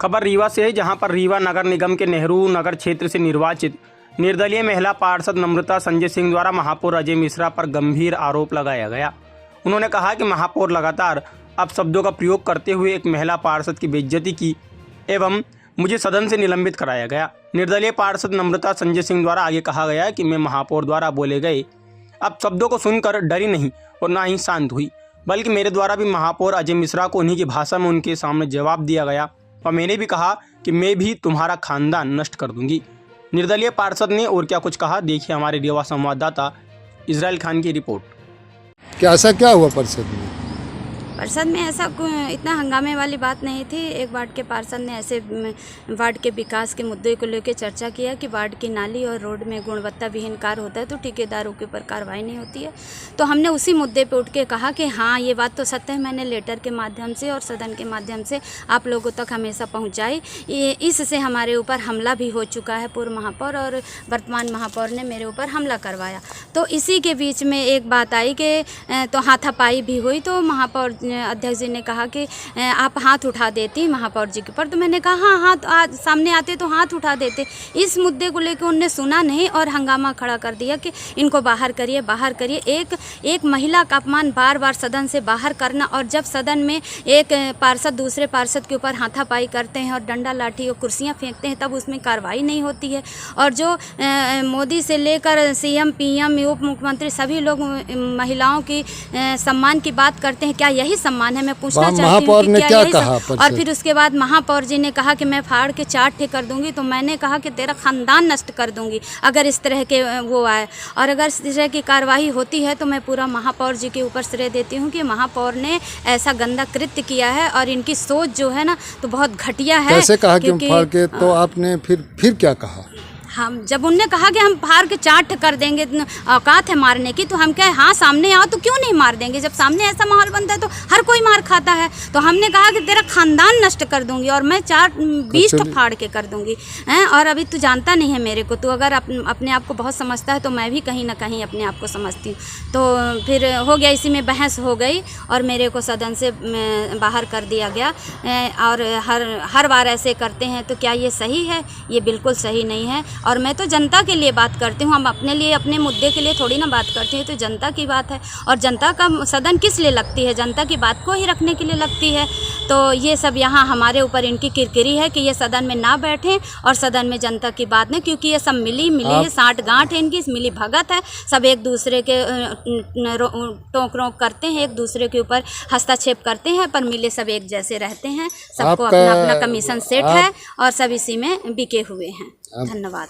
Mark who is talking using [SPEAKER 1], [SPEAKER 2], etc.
[SPEAKER 1] खबर रीवा से है, जहां पर रीवा नगर निगम के नेहरू नगर क्षेत्र से निर्वाचित निर्दलीय महिला पार्षद नम्रता संजय सिंह द्वारा महापौर अजय मिश्रा पर गंभीर आरोप लगाया गया। उन्होंने कहा कि महापौर लगातार अपशब्दों का प्रयोग करते हुए एक महिला पार्षद की बेइज्जती की एवं मुझे सदन से निलंबित कराया गया। निर्दलीय पार्षद नम्रता संजय सिंह द्वारा आगे कहा गया कि मैं महापौर द्वारा बोले गए अपशब्दों को सुनकर डरी नहीं और ना ही शांत हुई, बल्कि मेरे द्वारा भी महापौर अजय मिश्रा को उन्हीं की भाषा में उनके सामने जवाब दिया गया और मैंने भी कहा कि मैं भी तुम्हारा खानदान नष्ट कर दूंगी। निर्दलीय पार्षद ने और क्या कुछ कहा, देखिए हमारे रीवा संवाददाता इजराइल खान की रिपोर्ट।
[SPEAKER 2] ऐसा क्या हुआ परिषद में?
[SPEAKER 3] परिषद में ऐसा इतना हंगामे वाली बात नहीं थी। एक वार्ड के पार्षद ने ऐसे वार्ड के विकास के मुद्दे को लेकर चर्चा किया कि वार्ड की नाली और रोड में गुणवत्ता विहीन कार्य होता है तो ठेकेदारों के ऊपर कार्रवाई नहीं होती है। तो हमने उसी मुद्दे पे उठ के कहा कि हाँ, ये बात तो सत्य है। मैंने लेटर के माध्यम से और सदन के माध्यम से आप लोगों तक हमेशा पहुँचाई। इससे हमारे ऊपर हमला भी हो चुका है। पूर्व महापौर और वर्तमान महापौर ने मेरे ऊपर हमला करवाया। तो इसी के बीच में एक बात आई कि तो हाथापाई भी हुई। तो महापौर अध्यक्ष जी ने कहा कि आप हाथ उठा देती महापौर जी के ऊपर। तो मैंने कहा हाँ, हाथ सामने आते तो हाथ उठा देते। इस मुद्दे को लेकर उन्होंने सुना नहीं और हंगामा खड़ा कर दिया कि इनको बाहर करिए, बाहर करिए। एक महिला का अपमान बार बार सदन से बाहर करना, और जब सदन में एक पार्षद दूसरे पार्षद के ऊपर हाथापाई करते हैं और डंडा लाठी और कुर्सियाँ फेंकते हैं, तब उसमें कार्रवाई नहीं होती है। और जो मोदी से लेकर CM PM उप मुख्यमंत्री सभी लोग महिलाओं की सम्मान की बात करते हैं, क्या यही सम्मान है? मैं पूछना चाहती हूँ कि क्या यही कहा? और फिर उसके बाद महापौर जी ने कहा कि मैं फाड़ के 4 ठे कर दूंगी। तो मैंने कहा कि तेरा खानदान नष्ट कर दूंगी अगर इस तरह के वो आए, और अगर इस तरह की कार्रवाई होती है तो मैं पूरा महापौर जी के ऊपर श्रेय देती हूँ कि महापौर ने ऐसा गंदा कृत्य किया है और इनकी सोच जो है ना तो बहुत घटिया है।
[SPEAKER 2] कैसे कहा कि फाड़ के? तो आपने फिर क्या कहा?
[SPEAKER 3] हम जब उनने कहा कि हम फाड़ के 4 ठे कर देंगे, औकात है मारने की, तो हम कहे हाँ सामने आओ तो क्यों नहीं मार देंगे। जब सामने ऐसा माहौल बनता है तो हर कोई मार खाता है। तो हमने कहा कि तेरा खानदान नष्ट कर दूंगी और मैं 20 ठे फाड़ के कर दूंगी हैं। और अभी तू जानता नहीं है मेरे को, तू अगर अपने आप को बहुत समझता है तो मैं भी कहीं ना कहीं अपने आप को समझती हूँ। तो फिर हो गया, इसी में बहस हो गई और मेरे को सदन से बाहर कर दिया गया। और हर बार ऐसे करते हैं तो क्या ये सही है? ये बिल्कुल सही नहीं है। और मैं तो जनता के लिए बात करती हूँ, हम अपने लिए अपने मुद्दे के लिए थोड़ी ना बात करते हैं। तो जनता की बात है और जनता का सदन किस लिए लगती है? जनता की बात को ही रखने के लिए लगती है। तो ये सब यहाँ हमारे ऊपर इनकी किरकिरी है कि ये सदन में ना बैठें और सदन में जनता की बात नहीं, क्योंकि ये सब मिली है, साठ गांठ है इनकी, मिली भगत है। सब एक दूसरे के टोक रोक करते हैं, एक दूसरे के ऊपर हस्तक्षेप करते हैं, पर मिले सब एक जैसे रहते हैं। सबको अपना अपना कमीशन सेट है और सब इसी में बिके हुए हैं। धन्यवाद।